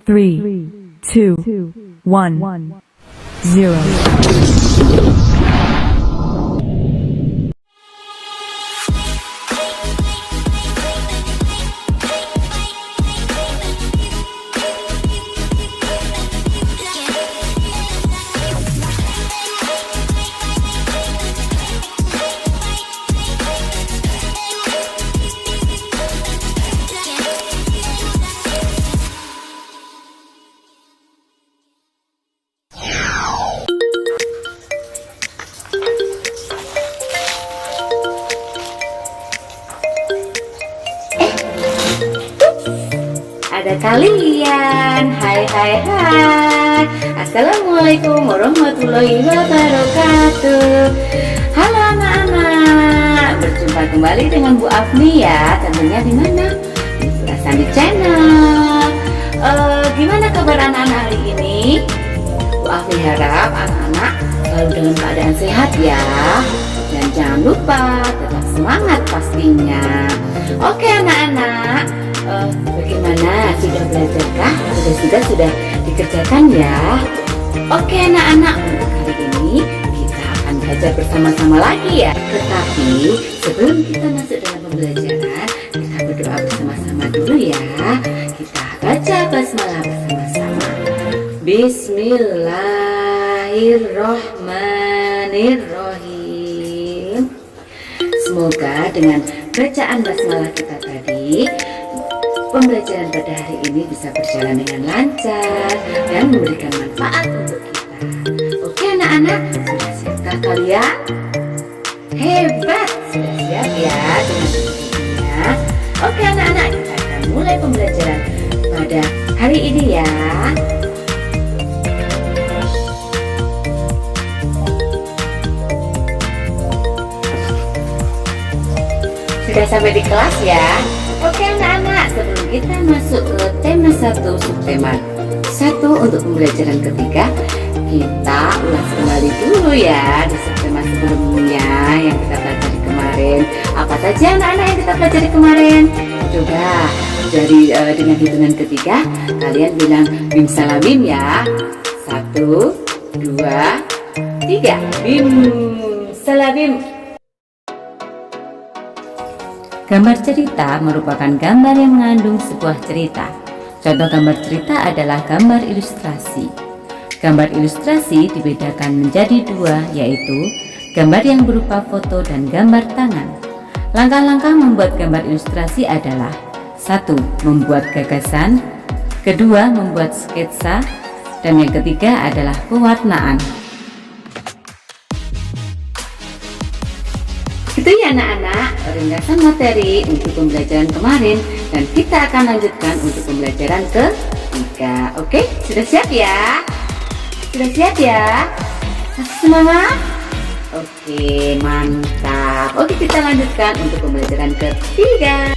3, 2, 1, 0. Ada kalian. Hai. Assalamualaikum warahmatullahi wabarakatuh. Halo anak-anak, berjumpa kembali dengan Bu Afni ya. Tentunya di mana? Di Sandi Channel. Gimana kabar anak-anak hari ini? Bu Afni harap anak-anak selalu dalam keadaan sehat ya. Dan jangan lupa tetap semangat pastinya. Oke anak-anak, bagaimana? Sudah belajarkah? Sudah dikerjakan ya? Oke anak-anak, untuk hari ini kita akan belajar bersama-sama lagi ya. Tetapi sebelum kita masuk dalam pembelajaran, kita berdoa bersama-sama dulu ya. Kita baca basmalah bersama-sama. Bismillahirrohmanirrohim. Semoga dengan bacaan basmalah kita tadi, pembelajaran pada hari ini bisa berjalan dengan lancar dan memberikan manfaat untuk kita. Oke anak-anak, sudah siapkah kalian? Hebat, sudah siap ya dengan bukunya. Oke anak-anak, kita akan mulai pembelajaran pada hari ini ya. Sudah sampai di kelas ya. Oke anak-anak, sebelum kita masuk ke tema 1 subtema 1 untuk pembelajaran ketiga, kita ulas kembali dulu ya di subtema sebelumnya yang kita pelajari kemarin. Apa saja anak-anak yang kita pelajari kemarin? Coba dari dengan hitungan ketiga kalian bilang bim salam bim ya. 1, 2, 3. Bim salam bim. Gambar cerita merupakan gambar yang mengandung sebuah cerita. Contoh gambar cerita adalah gambar ilustrasi. Gambar ilustrasi dibedakan menjadi dua, yaitu gambar yang berupa foto dan gambar tangan. Langkah-langkah membuat gambar ilustrasi adalah: 1. Membuat gagasan, 2. Membuat sketsa, dan yang ketiga adalah pewarnaan. Itu ya anak-anak, ringkasan materi untuk pembelajaran kemarin, dan kita akan lanjutkan untuk pembelajaran ketiga. Oke, sudah siap ya? Sudah siap ya? Masih semangat? Oke, mantap. Oke, kita lanjutkan untuk pembelajaran ketiga.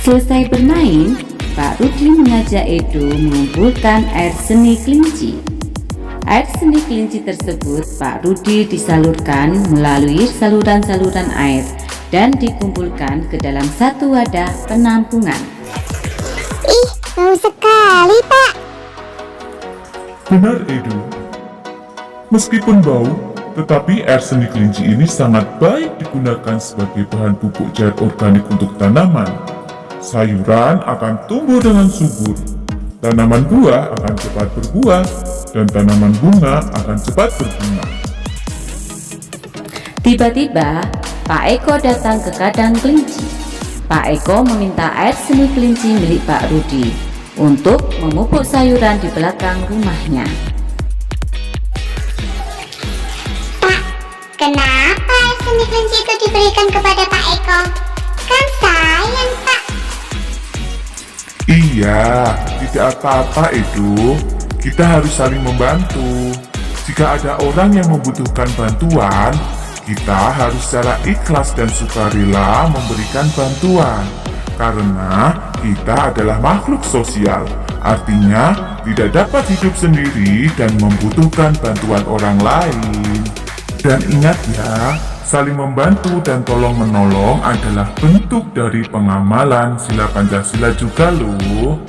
Selesai bermain, Pak Rudi mengajak Edo mengumpulkan air seni kelinci. Air seni kelinci tersebut Pak Rudi disalurkan melalui saluran-saluran air dan dikumpulkan ke dalam satu wadah penampungan. Ih, bau sekali, Pak. Benar, Edo. Meskipun bau, tetapi air seni kelinci ini sangat baik digunakan sebagai bahan pupuk cair organik untuk tanaman. Sayuran akan tumbuh dengan subur, tanaman buah akan cepat berbuah, dan tanaman bunga akan cepat berbunga. Tiba-tiba, Pak Eko datang ke kandang kelinci. Pak Eko meminta air seni kelinci milik Pak Rudi untuk memupuk sayuran di belakang rumahnya. Pak, kenapa air seni kelinci itu diberikan kepada Pak Eko? Kan sayang, Pak. Iya, tidak apa-apa, Edo. Kita harus saling membantu. Jika ada orang yang membutuhkan bantuan, kita harus secara ikhlas dan sukarela memberikan bantuan. Karena kita adalah makhluk sosial, artinya tidak dapat hidup sendiri dan membutuhkan bantuan orang lain. Dan ingat ya, saling membantu dan tolong-menolong adalah bentuk dari pengamalan sila Pancasila juga loh.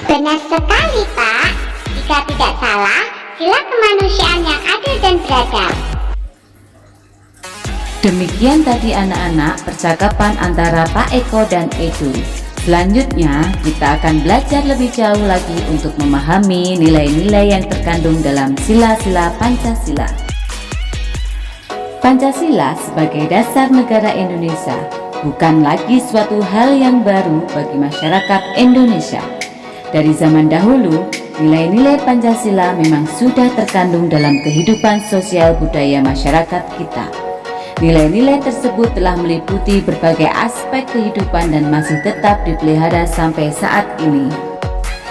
Benar sekali, Pak. Jika tidak salah, sila kemanusiaan yang adil dan beradab. Demikian tadi anak-anak percakapan antara Pak Eko dan Edu. Selanjutnya kita akan belajar lebih jauh lagi untuk memahami nilai-nilai yang terkandung dalam sila-sila Pancasila. Pancasila sebagai dasar negara Indonesia bukan lagi suatu hal yang baru bagi masyarakat Indonesia. Dari zaman dahulu, nilai-nilai Pancasila memang sudah terkandung dalam kehidupan sosial budaya masyarakat kita. Nilai-nilai tersebut telah meliputi berbagai aspek kehidupan dan masih tetap dipelihara sampai saat ini.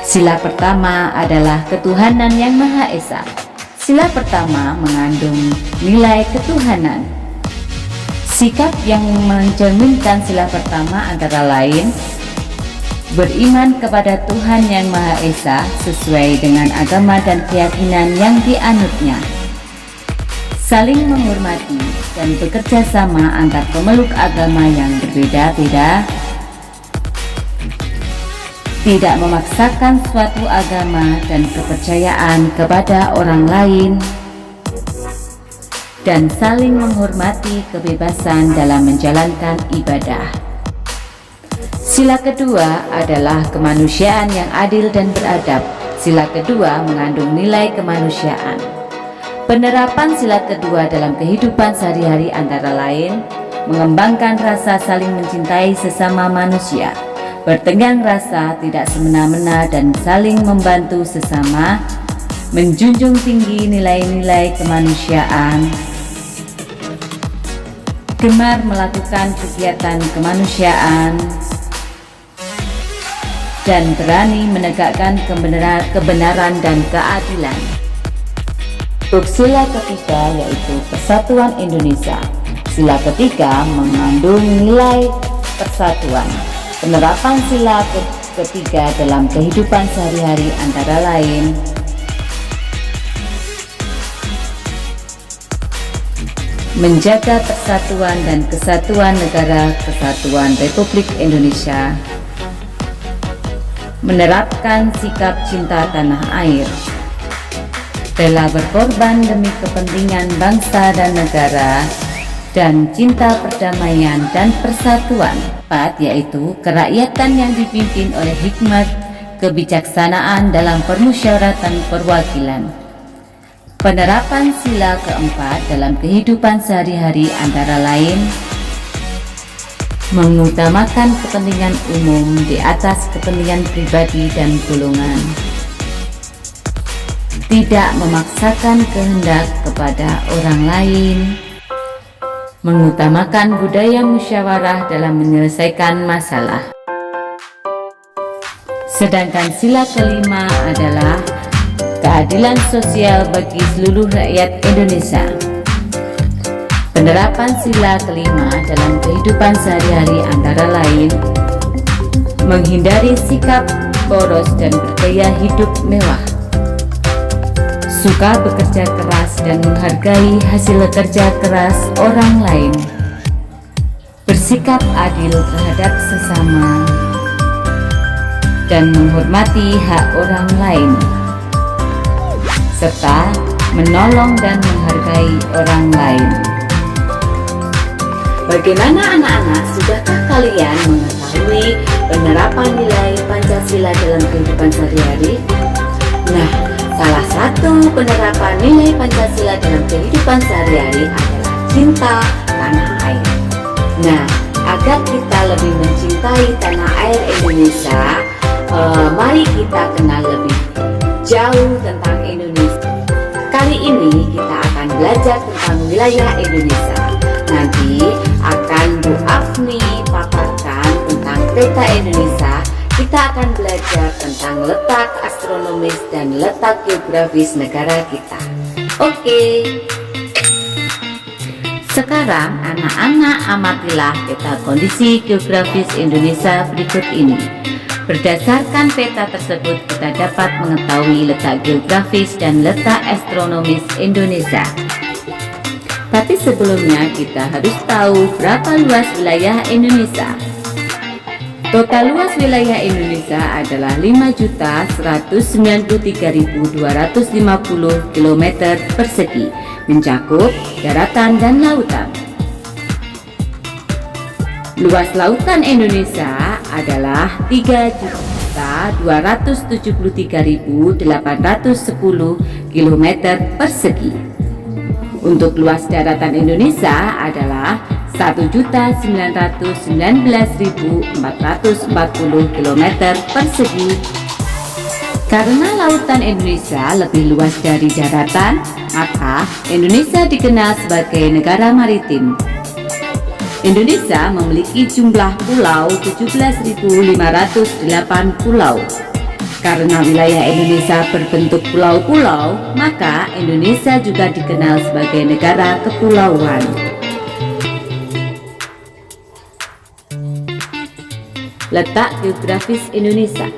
Sila pertama adalah ketuhanan yang Maha Esa. Sila pertama mengandung nilai ketuhanan. Sikap yang mencerminkan sila pertama antara lain beriman kepada Tuhan yang Maha Esa sesuai dengan agama dan keyakinan yang dianutnya, saling menghormati dan bekerja sama antar pemeluk agama yang berbeda-beda, tidak memaksakan suatu agama dan kepercayaan kepada orang lain, dan saling menghormati kebebasan dalam menjalankan ibadah. Sila kedua adalah kemanusiaan yang adil dan beradab. Sila kedua mengandung nilai kemanusiaan. Penerapan sila kedua dalam kehidupan sehari-hari antara lain mengembangkan rasa saling mencintai sesama manusia, bertenggang rasa tidak semena-mena dan saling membantu sesama, menjunjung tinggi nilai-nilai kemanusiaan, gemar melakukan kegiatan kemanusiaan, dan berani menegakkan kebenaran dan keadilan. Untuk sila ketiga yaitu Persatuan Indonesia. Sila ketiga mengandung nilai persatuan. Penerapan sila ketiga dalam kehidupan sehari-hari antara lain menjaga persatuan dan kesatuan negara kesatuan Republik Indonesia, menerapkan sikap cinta tanah air, rela berkorban demi kepentingan bangsa dan negara, dan cinta perdamaian dan persatuan. 4 yaitu kerakyatan yang dipimpin oleh hikmat kebijaksanaan dalam permusyawaratan perwakilan. Penerapan sila keempat dalam kehidupan sehari-hari antara lain mengutamakan kepentingan umum di atas kepentingan pribadi dan golongan, tidak memaksakan kehendak kepada orang lain, mengutamakan budaya musyawarah dalam menyelesaikan masalah. Sedangkan sila kelima adalah keadilan sosial bagi seluruh rakyat Indonesia. Penerapan sila kelima dalam kehidupan sehari-hari antara lain menghindari sikap boros dan bergaya hidup mewah, suka bekerja keras dan menghargai hasil kerja keras orang lain, bersikap adil terhadap sesama, dan menghormati hak orang lain, serta menolong dan menghargai orang lain. Bagaimana anak-anak, sudahkah kalian mengetahui penerapan nilai Pancasila dalam kehidupan sehari-hari? Nah, salah satu penerapan nilai Pancasila dalam kehidupan sehari-hari adalah cinta tanah air. Nah, agar kita lebih mencintai tanah air Indonesia, mari kita kenal lebih jauh tentang Indonesia. Kali ini kita akan belajar tentang wilayah Indonesia. Nanti akan Bu Afni paparkan tentang peta Indonesia. Kita akan belajar tentang letak astronomis dan letak geografis negara kita. Oke. Sekarang anak-anak amatilah peta kondisi geografis Indonesia berikut ini. Berdasarkan peta tersebut kita dapat mengetahui letak geografis dan letak astronomis Indonesia. Tapi sebelumnya kita harus tahu berapa luas wilayah Indonesia. Total luas wilayah Indonesia adalah 5.193.250 km persegi, mencakup daratan dan lautan. Luas lautan Indonesia adalah 3.273.810 km persegi. Untuk luas daratan Indonesia adalah 1.919.440 km persegi. Karena lautan Indonesia lebih luas dari daratan, maka Indonesia dikenal sebagai negara maritim. Indonesia memiliki jumlah pulau 17.508 pulau. Karena wilayah Indonesia berbentuk pulau-pulau, maka Indonesia juga dikenal sebagai negara kepulauan. Letak geografis Indonesia.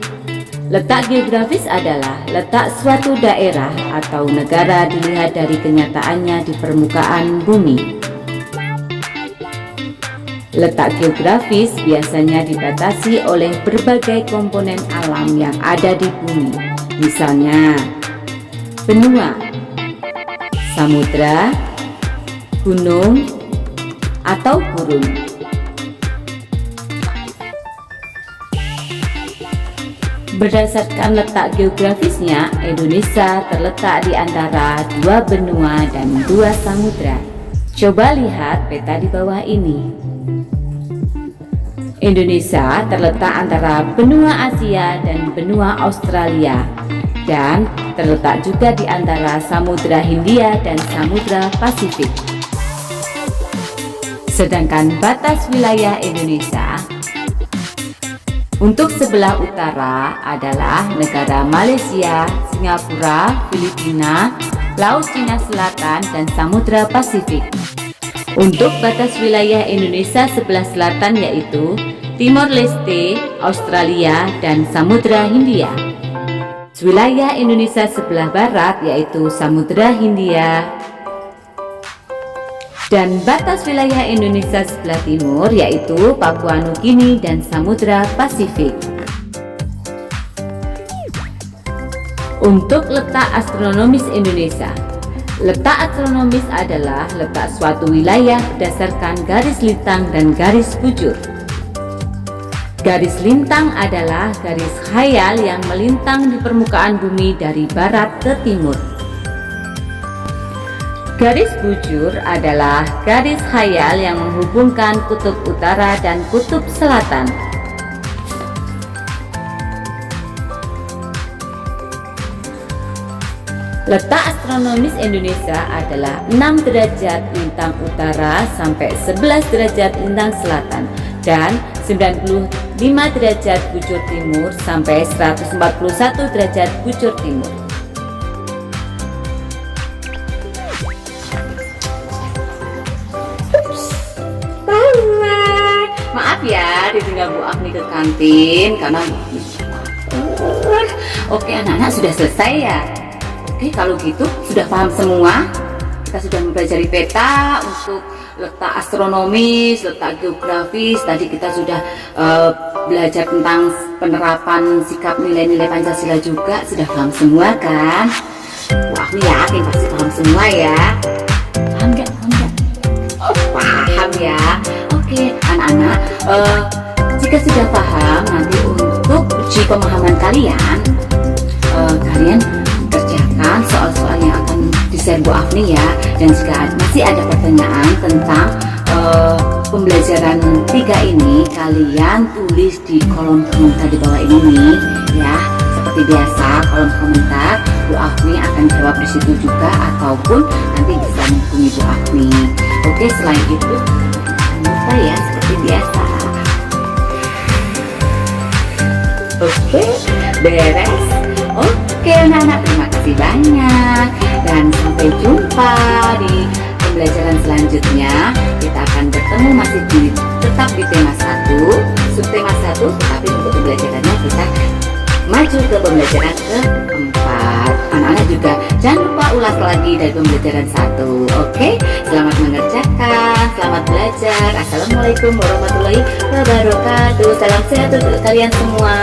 Letak geografis adalah letak suatu daerah atau negara dilihat dari kenyataannya di permukaan bumi. Letak geografis biasanya dibatasi oleh berbagai komponen alam yang ada di bumi, misalnya benua, samudra, gunung, atau gurun. Berdasarkan letak geografisnya, Indonesia terletak di antara dua benua dan dua samudra. Coba lihat peta di bawah ini. Indonesia terletak antara benua Asia dan benua Australia, dan terletak juga di antara Samudra Hindia dan Samudra Pasifik. Sedangkan batas wilayah Indonesia untuk sebelah utara adalah negara Malaysia, Singapura, Filipina, Laut Cina Selatan, dan Samudra Pasifik. Untuk batas wilayah Indonesia sebelah selatan yaitu Timor Leste, Australia, dan Samudra Hindia. Wilayah Indonesia sebelah barat yaitu Samudra Hindia. Dan batas wilayah Indonesia sebelah timur yaitu Papua Nugini dan Samudra Pasifik. Untuk letak astronomis Indonesia. Letak astronomis adalah letak suatu wilayah berdasarkan garis lintang dan garis bujur. Garis lintang adalah garis khayal yang melintang di permukaan bumi dari barat ke timur. Garis bujur adalah garis khayal yang menghubungkan kutub utara dan kutub selatan. Letak astronomis Indonesia adalah 6 derajat lintang utara sampai 11 derajat lintang selatan dan 95 derajat bujur timur sampai 141 derajat bujur timur. Maaf ya, ditinggal Bu Afni ke kantin karena Oke, anak-anak sudah selesai ya. Oke, kalau gitu sudah paham semua. Kita sudah mempelajari peta untuk letak astronomis, letak geografis. Tadi kita sudah belajar tentang penerapan sikap nilai-nilai Pancasila juga. Sudah paham semua kan? Wah, aku yakin pasti paham semua ya. Paham nggak? Oh, paham ya. Oke, anak-anak, jika sudah paham, nanti untuk uji pemahaman kalian, kalian kerjakan soal-soal yang akan di-share Bu Afni ya. Dan jika masih ada pertanyaan tentang pembelajaran 3 ini, kalian tulis di kolom komentar di bawah ini nih ya. Seperti biasa, kolom komentar Bu Afni akan jawab di situ juga, ataupun nanti bisa menghubungi Bu Afni. Oke, selain itu jangan lupa ya, seperti biasa. Oke, beres. Oke anak-anak, terima kasih banyak dan sampai jumpa di pembelajaran selanjutnya. Kita akan bertemu masih tetap di tema 1, subtema 1, tetapi untuk pembelajarannya kita maju ke pembelajaran keempat. Anak-anak juga jangan lupa ulas lagi dari pembelajaran 1. Oke, selamat mengerjakan, selamat belajar. Assalamualaikum warahmatullahi wabarakatuh. Salam sehat untuk kalian semua.